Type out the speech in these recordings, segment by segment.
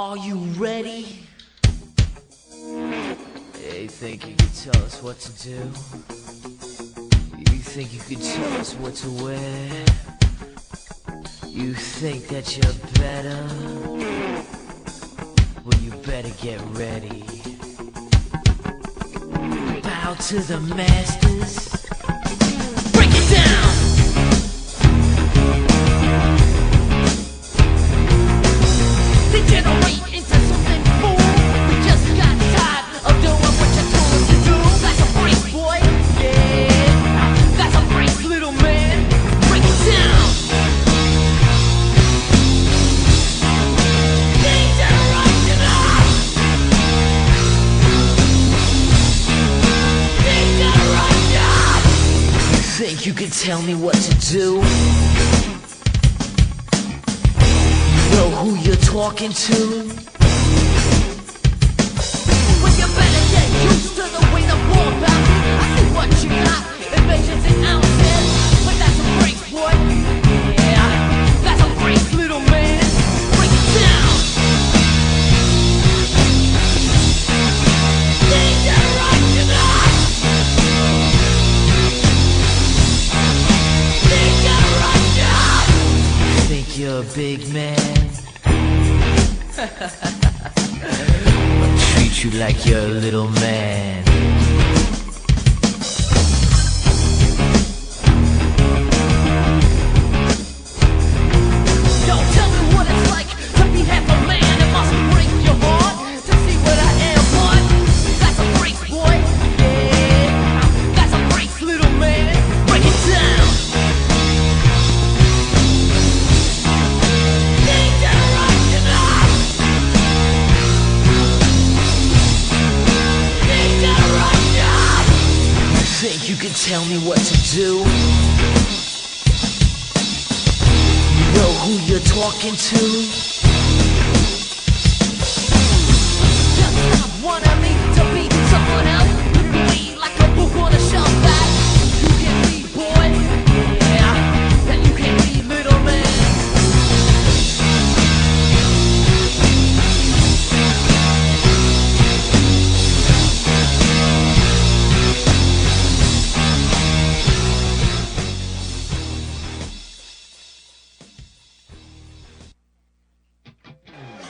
Are you ready? Hey, think you could tell us what to do? You think you could tell us what to wear? You think that you're better? Well, you better get ready. Bow to the masters. Break it down! Degenerate into something fool. We just got tired of doing what you told us to do. That's a break, boy. Yeah, that's a break, little man. Break it down. You think you can tell me what to do? Know who you're talking to? Well, you better get used to the way the ball bounces. I see what you got, invasions and ounces. But that's a break, boy. Yeah, that's a break, little man. Break it down. Think you're a big man? I'll treat you like you're a little man. Yo, tell me what it's like to be half a man. It must break your heart to see what I am, but that's a break, boy. Yeah, that's a break, little man. Break it down. Think you can tell me what to do? You know who you're talking to? Just stop wanting me to be someone else. You can be like a book on a shelf that you can read, boy. Yeah, that you can read, little man.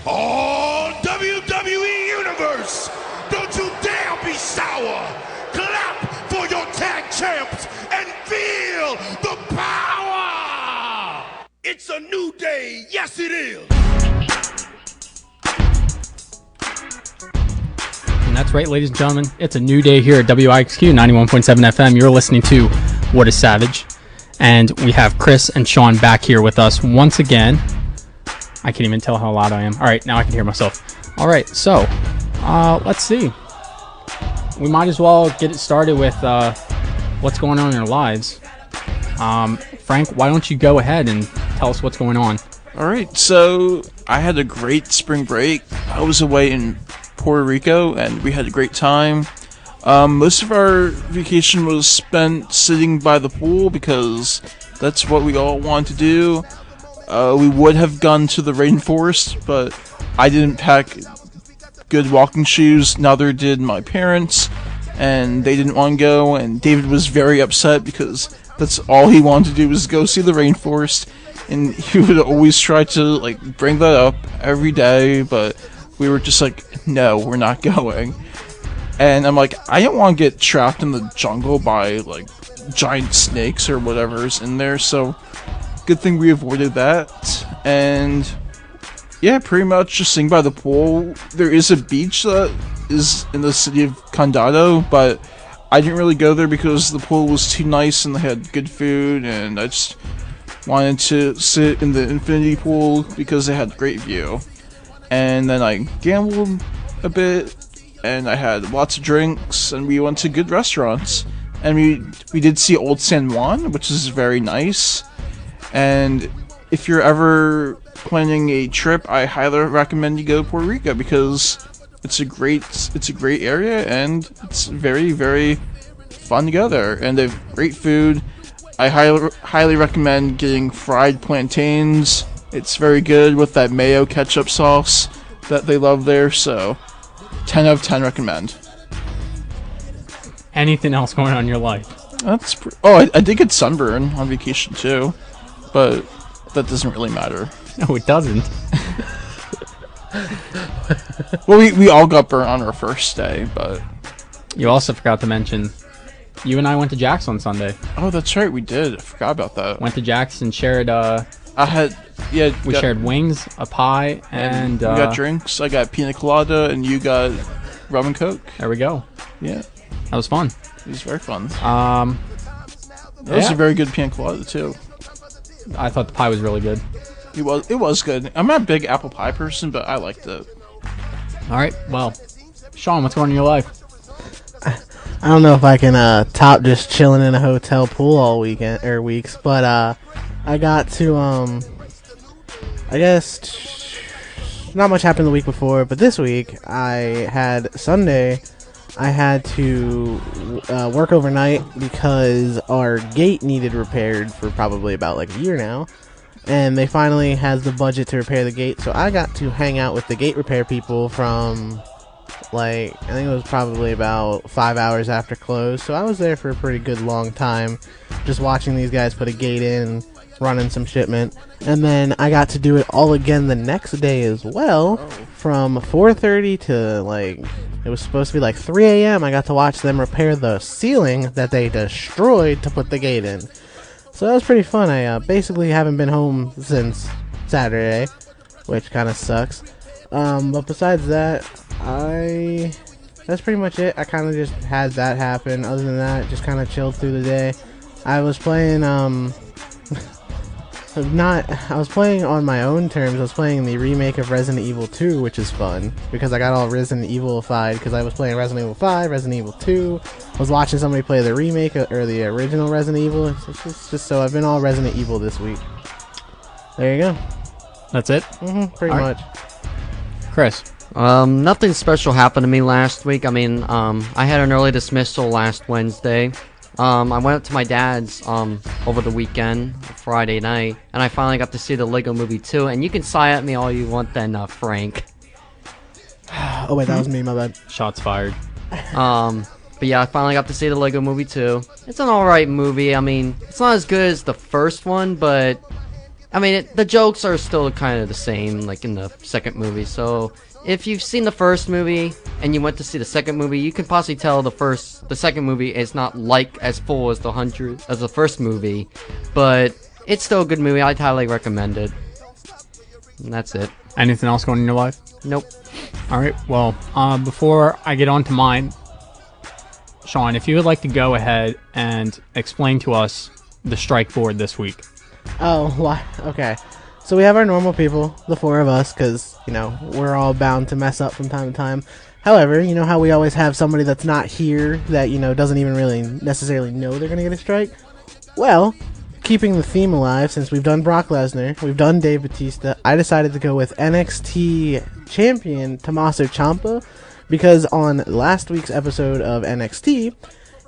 Oh, WWE Universe! Don't you dare be sour! Clap for your tag champs and feel the power! It's a new day, yes it is! And that's right, ladies and gentlemen. It's a new day here at WIXQ 91.7 FM. You're listening to What is Savage. And we have Chris and Sean back here with us once again. I can't even tell how loud I am. All right, now I can hear myself. All right, so let's see. We might as well get it started with what's going on in our lives. Frank, why don't you go ahead and tell us what's going on? All right, so I had a great spring break. I was away in Puerto Rico, and we had a great time. Most of our vacation was spent sitting by the pool because that's what we all want to do. We would have gone to the rainforest, but I didn't pack good walking shoes. Neither did my parents, and they didn't want to go. And David was very upset because that's all he wanted to do was go see the rainforest. And he would always try to bring that up every day, but we were just like, no, we're not going. And I'm like, I don't want to get trapped in the jungle by giant snakes or whatever's in there, so good thing we avoided that. And yeah, pretty much just sitting by the pool. There is a beach that is in the city of Condado, but I didn't really go there because the pool was too nice and they had good food, and I just wanted to sit in the infinity pool because they had great view. And then I gambled a bit, and I had lots of drinks, and we went to good restaurants. And we did see Old San Juan, which is very nice. And if you're ever planning a trip, I highly recommend you go to Puerto Rico because it's a great area, and it's very, very fun to go there. And they have great food. I highly recommend getting fried plantains. It's very good with that mayo ketchup sauce. that they love there. So 10 out of 10 recommend. Anything else going on in your life? I did get sunburn on vacation too, but that doesn't really matter. No, it doesn't. Well, we all got burnt on our first day, but You also forgot to mention, you and I went to Jack's on Sunday. oh, that's right, we did. I forgot about that. Went to Jack's and shared, we shared wings, a pie, and we got drinks. I got pina colada, and you got rum and coke. there we go. Yeah, That was fun. it was very fun. That was yeah. a very good pina colada too. I thought the pie was really good. It was good. I'm not a big apple pie person, but I liked it. All right, well, Sean, what's going on in your life? I don't know if I can top just chilling in a hotel pool all weekend or weeks, but I got to I guess not much happened the week before, but this week Sunday I had to work overnight because our gate needed repaired for probably about like a year now, and they finally has the budget to repair the gate, so I got to hang out with the gate repair people from I think it was probably about 5 hours after close, so I was there for a pretty good long time, just watching these guys put a gate in and running some shipment. And then I got to do it all again the next day as well, from 4:30 to it was supposed to be like 3 a.m. I got to watch them repair the ceiling that they destroyed to put the gate in. So that was pretty fun. I basically haven't been home since Saturday, which kind of sucks. But besides that, that's pretty much it. I kind of just had that happen. Other than that, just kind of chilled through the day. I was playing, I was playing on my own terms. I was playing the remake of Resident Evil 2, which is fun, because I got all Resident Evil-ified, because I was playing Resident Evil 5, Resident Evil 2, I was watching somebody play the remake, or the original Resident Evil. It's just so I've been all Resident Evil this week. There you go. That's it? Pretty All right. much. Chris? Nothing special happened to me last week. I mean, I had an early dismissal last Wednesday. I went up to my dad's over the weekend, Friday night, and I finally got to see the Lego Movie 2. And you can sigh at me all you want then, Frank. Oh wait, that was me, my bad. Shots fired. But yeah, I finally got to see the Lego Movie 2. It's an alright movie. I mean, it's not as good as the first one, but I mean, the jokes are still kind of the same, like in the second movie. So if you've seen the first movie and you went to see the second movie, you can possibly tell the second movie is not like as full as the first movie, but it's still a good movie. I'd highly recommend it. And that's it. Anything else going on in your life? Nope. All right, well, before I get on to mine, Sean, if you would like to go ahead and explain to us the strike board this week. Oh, why? Okay. So we have our normal people, the four of us, because, we're all bound to mess up from time to time. However, you know how we always have somebody that's not here that, doesn't even really necessarily know they're going to get a strike? Well, keeping the theme alive, since we've done Brock Lesnar, we've done Dave Bautista, I decided to go with NXT champion Tommaso Ciampa, because on last week's episode of NXT,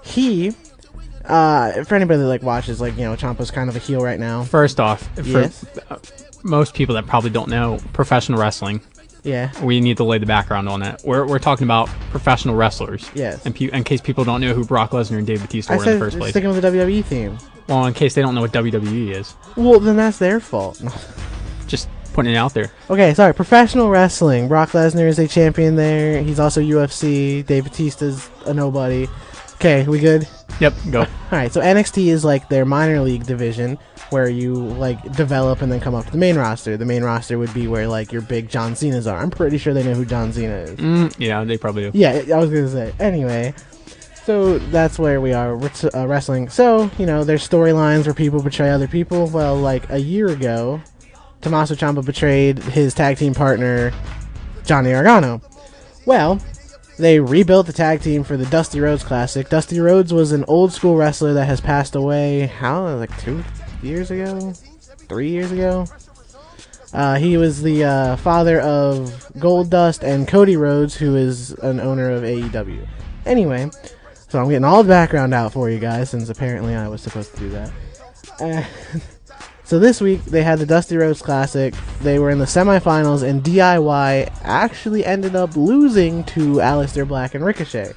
he... for anybody that watches, Ciampa's kind of a heel right now. First off, Yes. for most people that probably don't know professional wrestling, Yeah. we need to lay the background on that. We're talking about professional wrestlers. Yes. And in case people don't know who Brock Lesnar and Dave Bautista I were in the said first place. sticking with the WWE theme. Well, in case they don't know what WWE is, Well, then that's their fault. just putting it out there. Okay, sorry. Professional wrestling. Brock Lesnar is a champion there. He's also UFC. Dave Bautista's a nobody. Okay, we good? Yep, go. Alright, so NXT is their minor league division where you develop and then come up to the main roster. The main roster would be where your big John Cena's are. I'm pretty sure they know who John Cena is. Yeah, they probably do. Yeah, I was gonna say. Anyway, so that's where we are wrestling. So, there's storylines where people betray other people. Well, a year ago, Tommaso Ciampa betrayed his tag team partner, Johnny Gargano. Well, they rebuilt the tag team for the Dusty Rhodes Classic. Dusty Rhodes was an old school wrestler that has passed away, 2 years ago? 3 years ago? He was the father of Goldust and Cody Rhodes, who is an owner of AEW. Anyway, so I'm getting all the background out for you guys, since apparently I was supposed to do that. So this week they had the Dusty Rhodes Classic. They were in the semifinals, and DIY actually ended up losing to Aleister Black and Ricochet.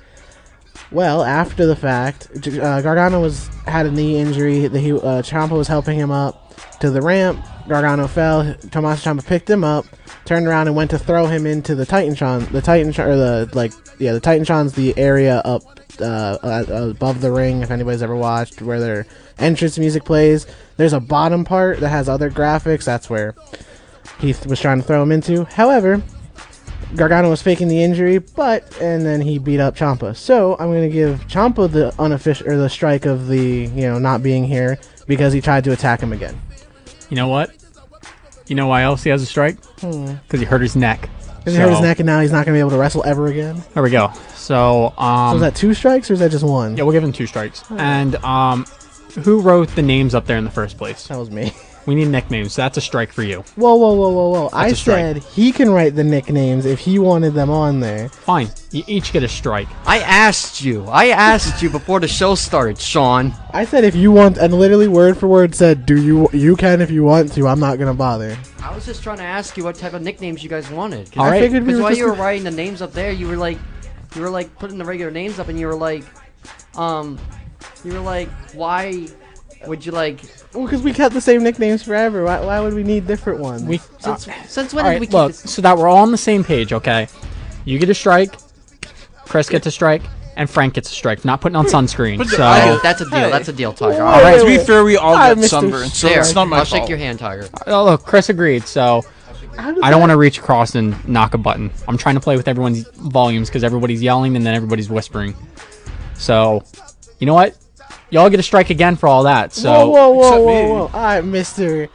Well, after the fact, Gargano had a knee injury. Ciampa was helping him up to the ramp. Gargano fell. Tommaso Ciampa picked him up, turned around and went to throw him into the Titantron. The Titantron's the area up above the ring. If anybody's ever watched, where their entrance music plays, there's a bottom part that has other graphics. That's where he was trying to throw him into. However, Gargano was faking the injury, and then he beat up Ciampa. So I'm going to give Ciampa the strike of the not being here because he tried to attack him again. You know what? You know why else he has a strike? Because he hurt his neck. Because he hurt his neck, and now he's not going to be able to wrestle ever again. There we go. So is that 2 strikes, or is that just 1? Yeah, we'll give him 2 strikes. And who wrote the names up there in the first place? That was me. We need nicknames. So that's a strike for you. Whoa. I a strike. said he can write the nicknames if he wanted them on there. Fine. You each get a strike. I asked you before the show started, Sean. I said if you want, and literally word for word said, you can if you want to. I'm not going to bother. I was just trying to ask you what type of nicknames you guys wanted. All right. Because while you were writing the names up there, you were like putting the regular names up, and you were like, why would you like? Well, because we kept the same nicknames forever. Why would we need different ones? Since when all did right, we keep look, this? so that we're all on the same page, okay? You get a strike, Chris gets a strike, and Frank gets a strike. Not putting on sunscreen. But So That's a deal. Hey. That's a deal, Tiger. All All right. To be fair, we all Hi, got Mr. sunburned, so There, it's not my I'll fault. shake your hand, Tiger. oh, look, Chris agreed. So I don't want to reach across and knock a button. I'm trying to play with everyone's volumes because everybody's yelling and then everybody's whispering. So, you know what? Y'all get a strike again for all that. So Whoa. All right, Mr.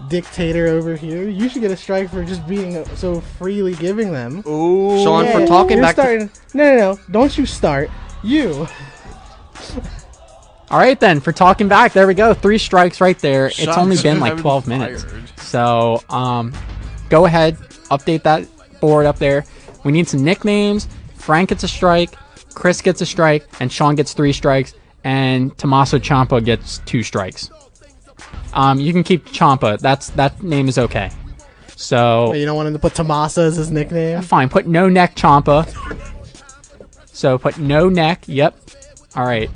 Dictator over here. You should get a strike for just being so freely giving them. Ooh. Sean, for talking you're back starting. No. Don't you start. You. all right then, for talking back, there we go. 3 strikes right there. It's Shots only been have like been 12 minutes. fired. So, go ahead, update that board up there. We need some nicknames. Frank gets a strike, Chris gets a strike, and Sean gets 3 strikes, and Tommaso Ciampa gets 2 strikes. You can keep Ciampa. That name is okay. So, You don't want him to put Tomasa as his nickname? fine. Put no neck Ciampa. So put no neck. Yep. All right.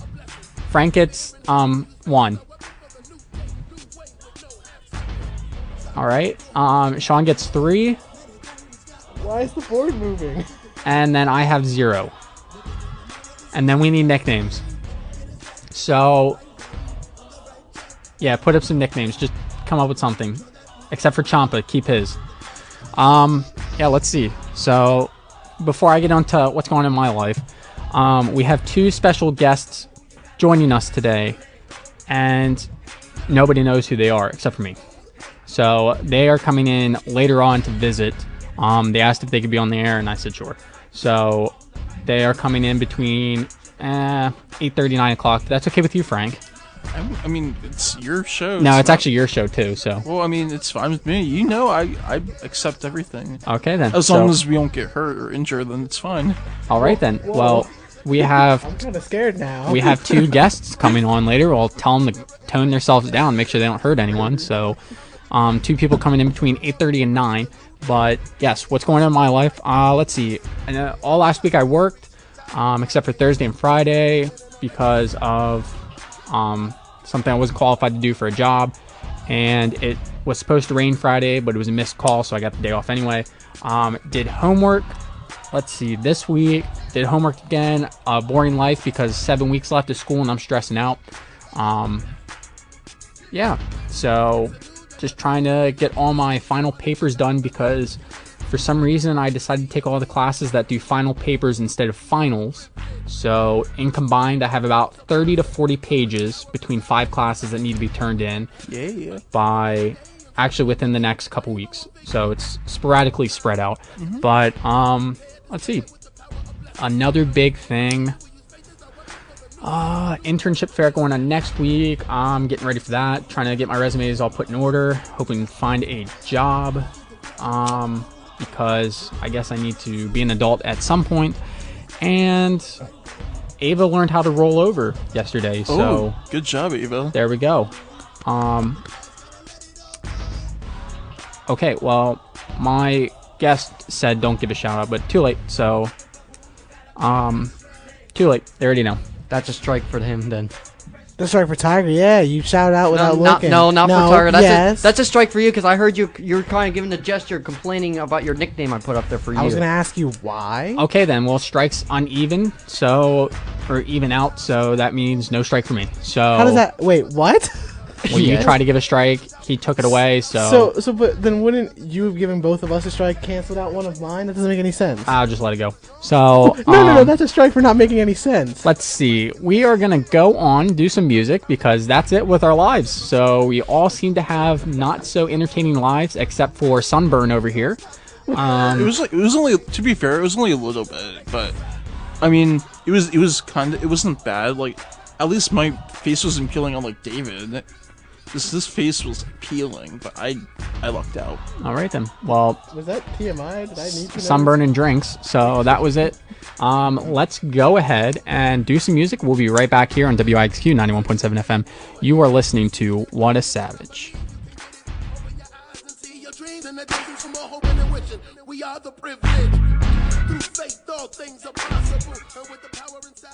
Frank gets 1. All right. Sean gets 3, Why is the board moving? and then I have 0. And then we need nicknames. So yeah, put up some nicknames. Just come up with something. Except for Ciampa, keep his. Yeah, let's see. So before I get on to what's going on in my life, we have 2 special guests joining us today, and nobody knows who they are except for me. So they are coming in later on to visit. They asked if they could be on the air, and I said sure. So they are coming in between 8:30, 9 o'clock. That's okay with you, Frank? I mean, it's your show. No, it's not- actually your show too. So Well, I mean, it's fine with me. You know, I accept everything. okay then. As So, long as we don't get hurt or injured, then it's fine. all right then. Well, we have I'm kind of scared now. we have 2 guests coming on later. We'll tell them to tone themselves down, make sure they don't hurt anyone. So, 2 people coming in between 8:30 and 9. But yes, what's going on in my life? Let's see. All last week I worked, except for Thursday and Friday because of something I wasn't qualified to do for a job, and it was supposed to rain Friday, but it was a missed call, so I got the day off anyway. Did homework. Let's see. This week did homework again. Boring life because 7 weeks left of school and I'm stressing out. Yeah. So just trying to get all my final papers done because for some reason I decided to take all the classes that do final papers instead of finals. So in combined, I have about 30 to 40 pages between 5 classes that need to be turned in Yeah. by actually within the next couple weeks. So it's sporadically spread out. But let's see. Another big thing. Internship fair going on next week. I'm getting ready for that. Trying to get my resumes all put in order. Hoping to find a job. Because I guess I need to be an adult at some point. And Ava learned how to roll over yesterday. So Oh, good job, Eva. there we go. Okay, well, my guest said don't give a shout out, but too late. So, too late. They already know. That's a strike for him then. The strike for Tiger, yeah. You shout out without looking. Not for Tiger. Yes. That's a strike for you because I heard you're kind of giving the gesture, complaining about your nickname I put up there for you. I was gonna ask you why. Okay, then. Well, strikes uneven, so or even out, so that means no strike for me. So How does that? Wait, what? when you Yes. try to give a strike, he took it away. So, but then wouldn't you have given both of us a strike, canceled out one of mine? That doesn't make any sense. I'll just let it go. So No, that's a strike for not making any sense. let's see. We are gonna go on, do some music because that's it with our lives. So we all seem to have not so entertaining lives, except for Sunburn over here. It was only, to be fair, it was only a little bit, but I mean, it wasn't bad. Like, at least my face wasn't peeling on like David. This face was peeling, but I lucked out. All right then. Well, Was that TMI? Did I need to know? Sunburn and drinks. So that was it. Let's go ahead and do some music. We'll be right back here on WIXQ 91.7 FM. You are listening to What a Savage. See your dreams and the dreams from all hope and wishing. We are the privileged. Through faith, all things are possible. And with the power inside.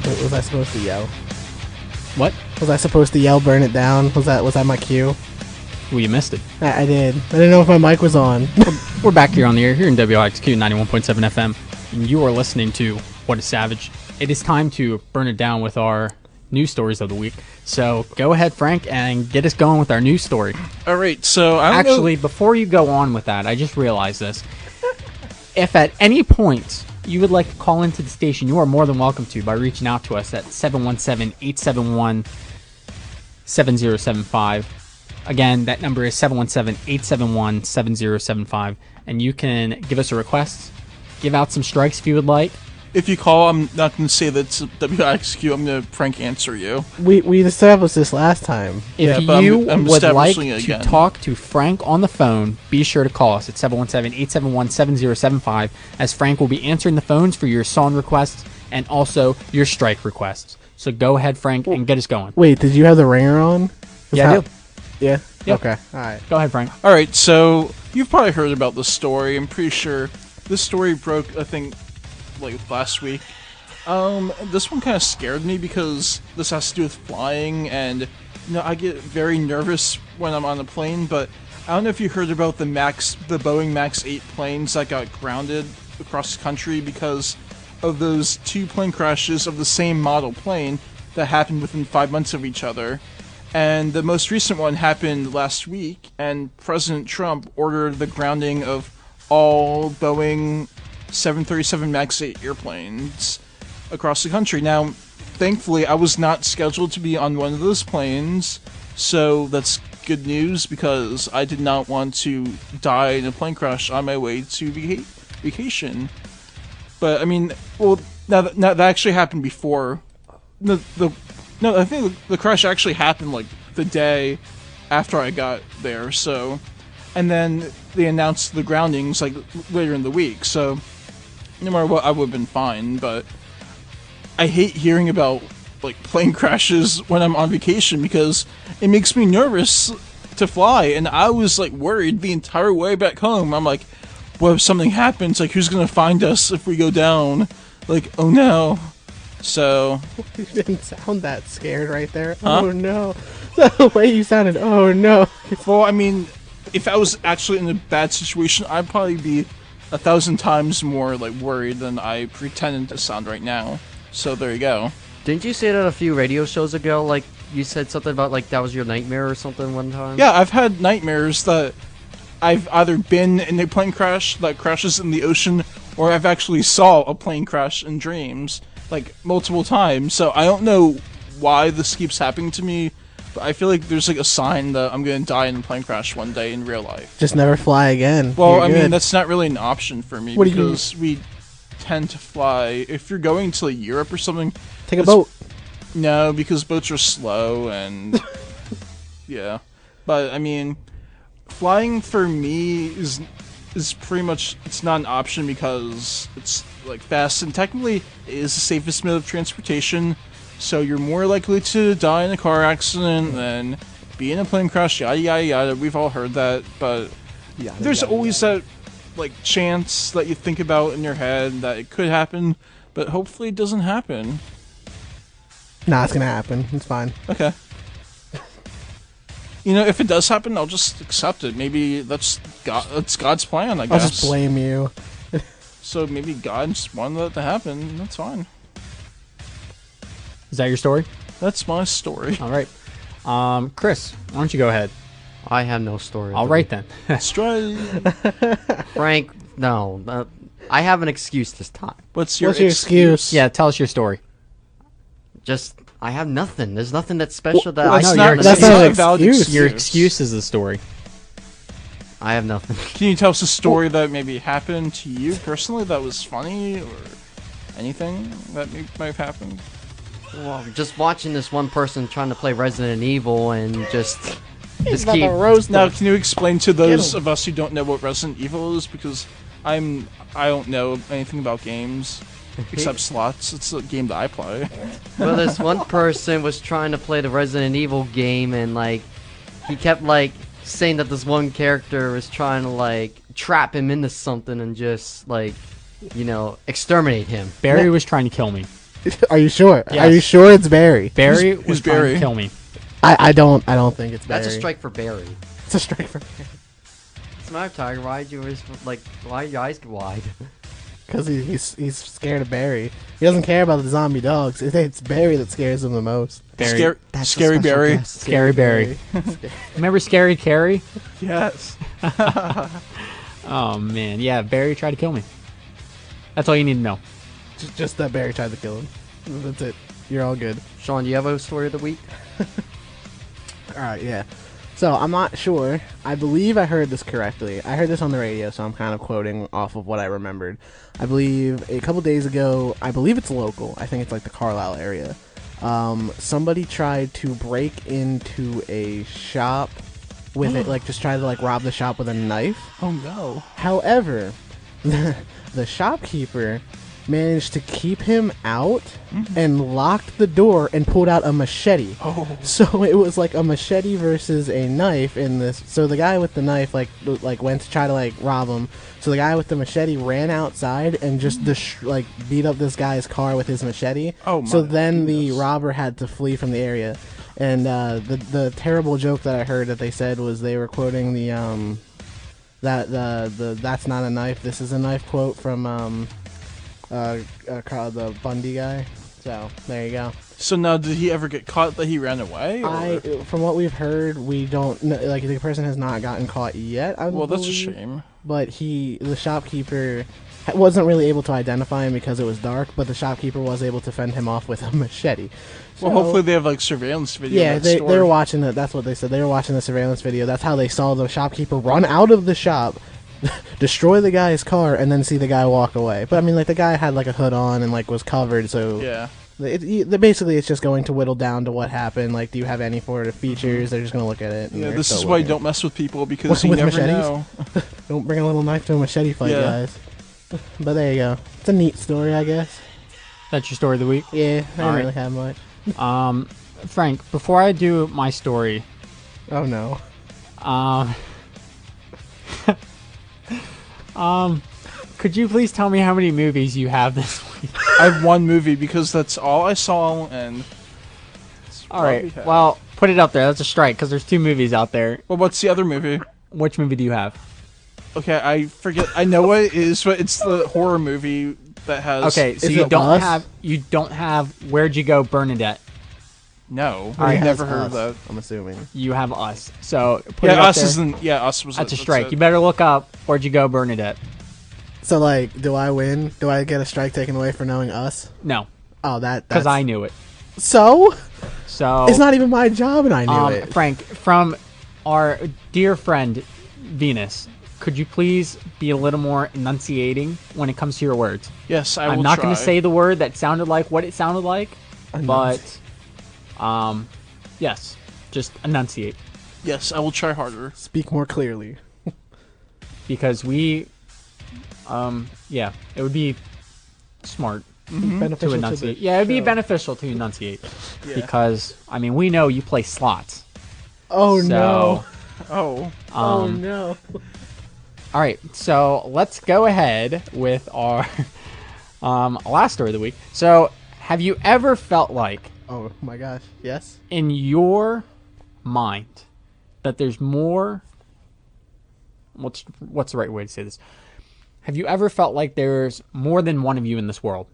Wait, was I supposed to yell? What? Was I supposed to yell, burn it down? Was that my cue? Well, you missed it. I did. I didn't know if my mic was on. We're back here on the air here in WIXQ 91.7 FM, and you are listening to What a Savage. It is time to burn it down with our news stories of the week. So go ahead, Frank, and get us going with our news story. All right, so I don't know. Actually, before you go on with that, I just realized this. If at any point you would like to call into the station, you are more than welcome to by reaching out to us at 717-871-7075. Again, that number is 717-871-7075, and you can give us a request, give out some strikes if you would like. If you call, I'm not going to say that's WIXQ. I'm going to prank answer you. We established this last time. If Yeah, but you I'm would like establishing it to again. talk to Frank on the phone, be sure to call us at 717-871-7075, as Frank will be answering the phones for your song requests and also your strike requests. So go ahead, Frank, and get us going. Wait, did you have the ringer on? Yeah, I do. Yeah? Yep. Okay, alright. Go ahead, Frank. All right, so you've probably heard about this story. I'm pretty sure this story broke, I think, like last week. This one kind of scared me because this has to do with flying, and I get very nervous when I'm on a plane. But I don't know if you heard about the Boeing Max 8 planes that got grounded across the country because of those two plane crashes of the same model plane that happened within 5 months of each other. And the most recent one happened last week, and President Trump ordered the grounding of all Boeing 737 MAX 8 airplanes across the country. Now, thankfully, I was not scheduled to be on one of those planes, so that's good news because I did not want to die in a plane crash on my way to vacation. But, I mean, well, now that actually happened before. No, I think the crash actually happened, like, the day after I got there, so... And then they announced the groundings, like, later in the week, so... No matter what, I would have been fine, but... I hate hearing about, like, plane crashes when I'm on vacation, because it makes me nervous to fly, and I was, like, worried the entire way back home. I'm like, what if something happens? Like, who's gonna find us if we go down? Like, oh no. So... You didn't sound that scared right there. Huh? Oh no. The way you sounded, oh no. Well, I mean, if I was actually in a bad situation, I'd probably be 1,000 times more, like, worried than I pretended to sound right now. So there you go. Didn't you say that a few radio shows ago? Like, you said something about, like, that was your nightmare or something one time? Yeah, I've had nightmares that I've either been in a plane crash that crashes in the ocean, or I've actually saw a plane crash in dreams, like, multiple times. So I don't know why this keeps happening to me, but I feel like there's, like, a sign that I'm gonna die in a plane crash one day in real life. Just never fly again. Well, You're I mean, good. that's not really an option for me, What do you mean? because we tend to fly, if you're going to, like, Europe or something. Take a it's- boat. No, because boats are slow, and Yeah, but I mean, flying for me is pretty much, it's not an option because it's like fast and technically it is the safest mode of transportation. So you're more likely to die in a car accident than be in a plane crash. Yada yada yada. We've all heard that, but there's always that like chance that you think about in your head that it could happen, but hopefully it doesn't happen. Nah, it's gonna happen. It's fine. Okay. You know, if it does happen, I'll just accept it. Maybe that's God's plan, I guess. I'll just blame you. So maybe God just wanted that to happen. That's fine. Is that your story? That's my story. All right. Chris, why don't you go ahead? I have no story. All right then. Strike. Frank, no. I have an excuse this time. What's your excuse? Yeah, tell us your story. Just, I have nothing. There's nothing that's special that Well, I that's see not- on the that's news. not a an valid excuse. Your excuse is the story. I have nothing. Can you tell us a story that maybe happened to you personally that was funny, or anything that might have happened? Well, just watching this one person trying to play Resident Evil and just keep. Now, can you explain to those of us who don't know what Resident Evil is? Because I don't know anything about games except slots. It's a game that I play. Well, this one person was trying to play the Resident Evil game, and like he kept like saying that this one character was trying to like trap him into something and just like, you know, exterminate him. Barry was trying to kill me. Are you sure? Yes. Are you sure it's Barry? Barry Who's was trying Barry? to kill me. I don't think it's Barry. That's a strike for Barry. It's a strike for Barry. It's my Tiger. Why'd you like? Why your eyes get wide? Because he's scared of Barry. He doesn't care about the zombie dogs. It's Barry that scares him the most. Barry. That's a Scary special Barry. guest. Scary Barry. Remember Scary Carrie? Yes. Oh man, yeah. Barry tried to kill me. That's all you need to know. Just that Barry tried to kill him. That's it. You're all good. Sean, do you have a story of the week? All right, yeah. So I'm not sure. I believe I heard this correctly. I heard this on the radio, so I'm kind of quoting off of what I remembered. I believe a couple days ago, I believe it's local. I think it's like the Carlisle area. Somebody tried to break into a shop with it, like just try to like rob the shop with a knife. Oh no. However, the shopkeeper managed to keep him out and locked the door and pulled out a machete. Oh. So it was like a machete versus a knife in this. So the guy with the knife like went to try to like rob him. So the guy with the machete ran outside and just like beat up this guy's car with his machete. Oh my So then goodness. the robber had to flee from the area. And the terrible joke that I heard that they said was they were quoting the "That's not a knife, this is a knife" quote from the Bundy guy. So there you go. So now, did he ever get caught that he ran away? Or? From what we've heard, we don't know, like the person has not gotten caught yet. I Well, that's a believe. shame. But the shopkeeper wasn't really able to identify him because it was dark. But the shopkeeper was able to fend him off with a machete. Well, So- hopefully they have like surveillance video. Yeah, of that they store. were watching it. That's what they said. They were watching the surveillance video. That's how they saw the shopkeeper run out of the shop, destroy the guy's car, and then see the guy walk away. But I mean, like the guy had like a hood on and like was covered, so Yeah. basically it's just going to whittle down to what happened. Like, do you have any sort of features? They're just going to look at it. And Yeah, they're this still is why you looking. don't mess with people because With you never machetes? know. Don't bring a little knife to a machete fight, Yeah. guys. But there you go. It's a neat story, I guess. That's your story of the week. Yeah, I don't Alright. really have much. Frank, before I do my story, Oh no. could you please tell me how many movies you have this week? I have one movie because that's all I saw, and it's All right. probably half. Well, put it up there. That's a strike because there's 2 movies out there. Well, what's the other movie? Which movie do you have? Okay, I forget. I know what it is, but it's the horror movie that has. Okay, so Is you it don't Us? have Where'd You Go, Bernadette. No, Or he I've has never heard of Us, that. I'm assuming. You have Us. So put it Yeah, up Us there. isn't. Yeah, Us was. That's a it, strike. it. You better look up Where'd You Go, Bernadette. So, like, do I win? Do I get a strike taken away for knowing Us? No, Oh, that's... because I knew it. So? So It's not even my job and I knew it. Frank, from our dear friend Venus, could you please be a little more enunciating when it comes to your words? Yes, I will I'm not going try. to say the word that sounded like what it sounded like, but yes, just enunciate. Yes, I will try harder. Speak more clearly. Because yeah, it would be smart to Beneficial to enunciate. the Yeah, it'd be show. beneficial to enunciate. Yeah. Because, I mean, we know you play slots. Oh So, no. Oh. Oh no. All right, so let's go ahead with our last story of the week. So, have you ever felt like, Oh my gosh. Yes. in your mind, that there's more? What's the right way to say this? Have you ever felt like there's more than one of you in this world?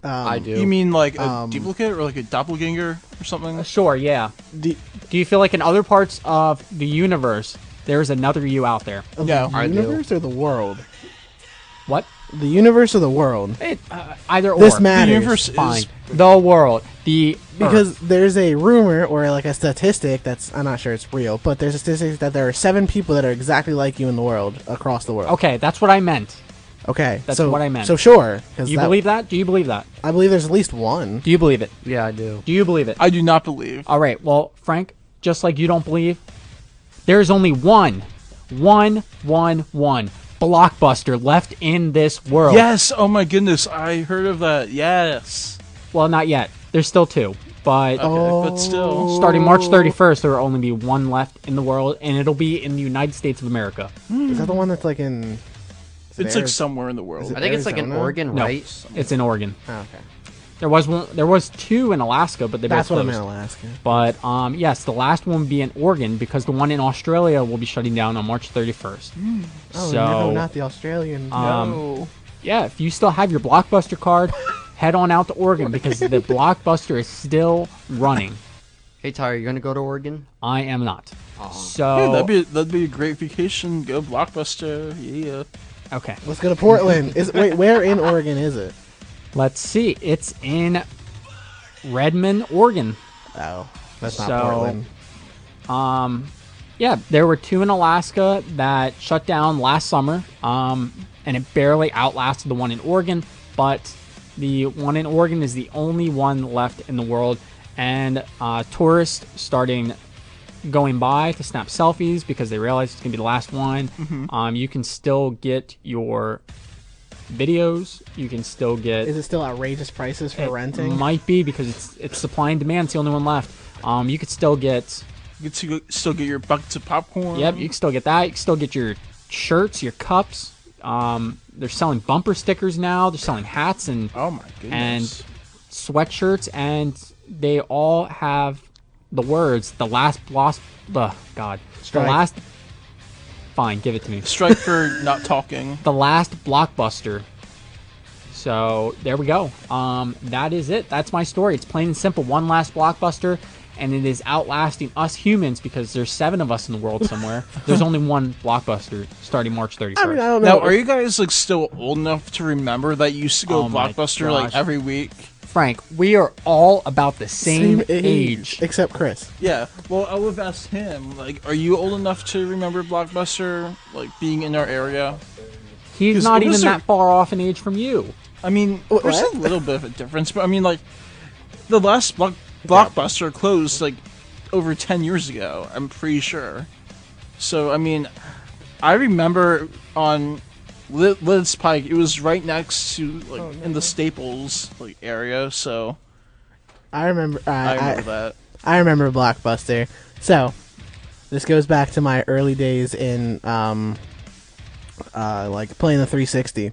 I do. You mean like a duplicate or like a doppelganger or something? Sure, yeah. The, Do you feel like in other parts of the universe there's another you out there? of Yeah, the I do. universe or the world? What? The universe or the world? Either This or. matters. The universe Fine. is The world. The Because Earth. there's a rumor or like a statistic that's, I'm not sure it's real, but there's a statistic that there are 7 people that are exactly like you in the world, across the world. Okay, that's what I meant. Okay. That's so, what I meant. So sure. 'Cause You believe that? Do you believe that? I believe there's at least one. Do you believe it? Yeah, I do. Do you believe it? I do not believe. All right. Well, Frank, just like you don't believe, there's only one blockbuster left in this world. Yes. Oh my goodness. I heard of that. Yes. Well, not yet. There's still 2, but Okay, but still. starting March 31st, there will only be 1 left in the world, and it'll be in the United States of America. Is that the one that's like in... It's like somewhere in the world. Is it I think it's like in Arizona? Oregon, No, right? it's in Oregon. Oh, okay. There was 2 in Alaska, but they That's both what I closed. meant, Alaska. But yes, the last one will be in Oregon because the one in Australia will be shutting down on March 31st. Oh, So, no, not the Australian. No. yeah, if you still have your Blockbuster card, head on out to Oregon because the Blockbuster is still running. Hey, Tyler, you gonna go to Oregon? I am not. Yeah, So that'd be a great vacation. Go Blockbuster. Yeah. okay, Let's go to Portland. Wait, where in Oregon is it? let's see. It's in Redmond, Oregon. Oh, that's not So- Portland. Yeah, there were 2 in Alaska that shut down last summer, and it barely outlasted the one in Oregon. But the one in Oregon is the only one left in the world, and tourists starting going by to snap selfies because they realize it's gonna be the last one. You can still get your videos. You can still get. Is it still outrageous prices for it renting? Might be because it's supply and demand. It's the only one left. You could still get. You get to still get your buckets of popcorn. Yep, you can still get that. You can still get your shirts, your cups. They're selling bumper stickers now. They're selling hats and Oh my goodness. sweatshirts, and they all have the words "the last blast." God, Strike. the last. Fine, give it to me. Strike for not talking. The last blockbuster. So there we go. That is it. That's my story. It's plain and simple. One last blockbuster, and it is outlasting us humans because there's 7 of us in the world somewhere. There's only one blockbuster starting March 31st. I mean, I don't know. Now, are you guys like still old enough to remember that you used to go Oh my Blockbuster gosh. like every week? Frank, we are all about the same age. Except Chris. Yeah. Well, I would have asked him. Like, are you old enough to remember Blockbuster like being in our area? He's 'Cause not it even was that far off in age from you. I mean, there's a little bit of a difference, but I mean, like, the last Blockbuster closed like over 10 years ago. I'm pretty sure. So I mean, I remember on Liz Pike. It was right next to like in the Staples like area. So I remember. I remember that. I remember Blockbuster. So, this goes back to my early days in like playing the 360.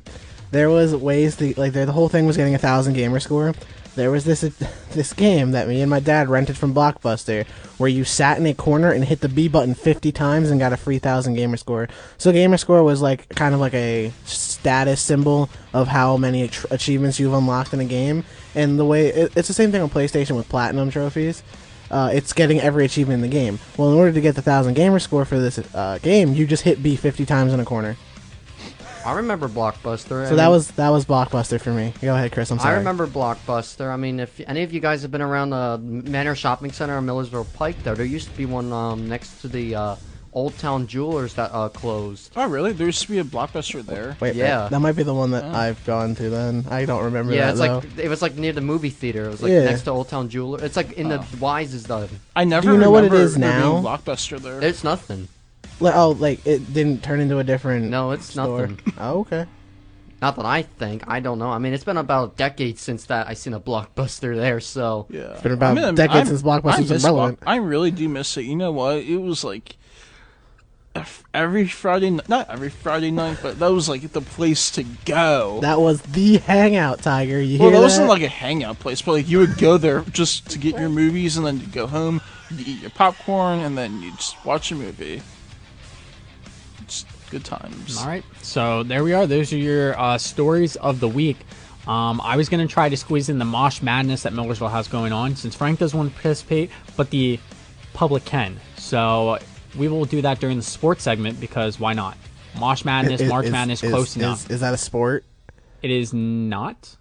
There was ways to like the whole thing was getting 1,000 gamer score. There was this game that me and my dad rented from Blockbuster where you sat in a corner and hit the B button 50 times and got a free 1,000 gamer score. So gamer score was like kind of like a status symbol of how many achievements you've unlocked in a game. And the way it's the same thing on PlayStation with platinum trophies. It's getting every achievement in the game. Well, in order to get the 1,000 gamer score for this game, you just hit B 50 times in a corner. I remember Blockbuster. So that was Blockbuster for me. Go ahead, Chris. I'm sorry. I remember Blockbuster. I mean, if any of you guys have been around the Manor Shopping Center on Millersville Pike, there used to be one next to the Old Town Jewelers that closed. Oh, really? There used to be a Blockbuster there. Wait, Yeah. that might be the one that I've gone to. Then I don't remember. Yeah, that, it's though. like it was like near the movie theater. It was like Yeah. next to Old Town Jeweler. It's like in the Wise is the. I never Do you know what it remember is there being now? Blockbuster there. It's nothing. Like it didn't turn into a different. No, it's store. nothing. Oh, okay. Not that I think. I don't know. I mean, it's been about a decade since that I seen a Blockbuster there. So Yeah. It's been about a decade since Blockbuster's miss relevant. I really do miss it. You know what? It was like every Friday, not every Friday night, but that was like the place to go. That was the hangout, Tiger. You Well, hear that that? wasn't like a hangout place, but like you would go there just to get your movies, and then you go home, you eat your popcorn, and then you just watch a movie. It's good times. All right, so there we are. Those are your stories of the week. I was going to try to squeeze in the Mosh Madness that Millersville has going on, since Frank doesn't want to participate, but the public can. So we will do that during the sports segment, because why not? Mosh Madness, March Madness, close enough. Is that a sport? It is not,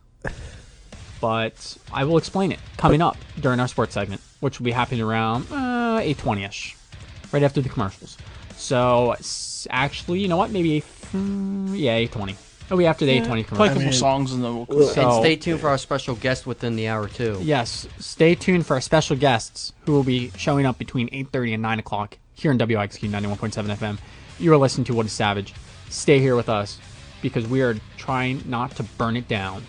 but I will explain it coming up during our sports segment, which will be happening around 8:20ish, right after the commercials. So actually, you know what? Maybe 8:20. It'll be after the 8:20 Play a commercials. couple songs, and then we'll close. So- and stay tuned for our special guest within the hour too. Yes, stay tuned for our special guests who will be showing up between 8:30 and 9 o'clock here in WXQ 91.7 FM. You are listening to What is Savage. Stay here with us, because we are trying not to burn it down.